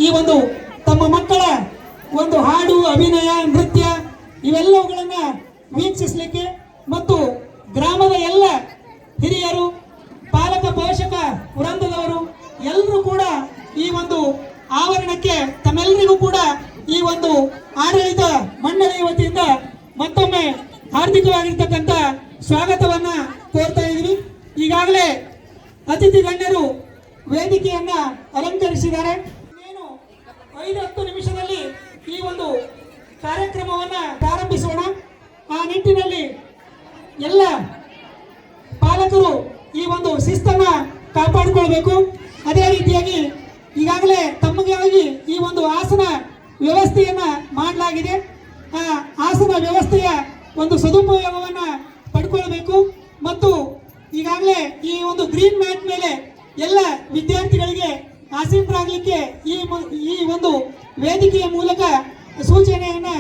ಈ ಒಂದು ತಮ್ಮ ಮಕ್ಕಳ ಒಂದು ಹಾಡು, ಅಭಿನಯ, ನೃತ್ಯ ಇವೆಲ್ಲವುಗಳನ್ನ ವೀಕ್ಷಿಸಲಿಕ್ಕೆ ಮತ್ತು ಗ್ರಾಮದ ಎಲ್ಲ ಹಿರಿಯರು, ಪಾಲಕ ಪೋಷಕ ವೃಂದದವರು ಎಲ್ಲರೂ ಕೂಡ ಈ ಒಂದು ಆವರಣಕ್ಕೆ ತಮ್ಮೆಲ್ಲರಿಗೂ ಕೂಡ ಈ ಒಂದು ಆಡಳಿತ ಮಂಡಳಿ ವತಿಯಿಂದ ಮತ್ತೊಮ್ಮೆ ಹಾರ್ದಿಕವಾಗಿರ್ತಕ್ಕಂಥ ಸ್ವಾಗತವನ್ನ ಕೋರ್ತಾ ಇದ್ದೀವಿ. ಈಗಾಗಲೇ ಅತಿಥಿ ಗಣ್ಯರು ವೇದಿಕೆಯನ್ನ ಅಲಂಕರಿಸಿದ್ದಾರೆ. ಇನ್ನೇನು 5-10 ನಿಮಿಷದಲ್ಲಿ ಈ ಒಂದು ಕಾರ್ಯಕ್ರಮವನ್ನ ಪ್ರಾರಂಭಿಸೋಣ. ಆ ನಿಟ್ಟಿನಲ್ಲಿ ಎಲ್ಲ ಪಾಲಕರು ಈ ಒಂದು ಶಿಸ್ತನ್ನ ಕಾಪಾಡಿಕೊಳ್ಬೇಕು. ಅದೇ ರೀತಿಯಾಗಿ ಈಗಾಗಲೇ ತಮಗಾಗಿ ಈ ಒಂದು ಆಸನ ವ್ಯವಸ್ಥೆಯನ್ನ ಮಾಡಲಾಗಿದೆ. ಆ ಆಸನ ವ್ಯವಸ್ಥೆಯ ಒಂದು ಸದುಪಯೋಗವನ್ನ ಪಡ್ಕೊಳ್ಬೇಕು ಮತ್ತು ಈಗಾಗಲೇ ಈ ಒಂದು ಗ್ರೀನ್ ಮ್ಯಾಟ್ ಮೇಲೆ ಎಲ್ಲ ವಿದ್ಯಾರ್ಥಿಗಳಿಗೆ ಆಸೀನರಾಗಲಿಕ್ಕೆ ಈ ಒಂದು ವೇದಿಕೆಯ ಮೂಲಕ ಸೂಚನೆಯನ್ನ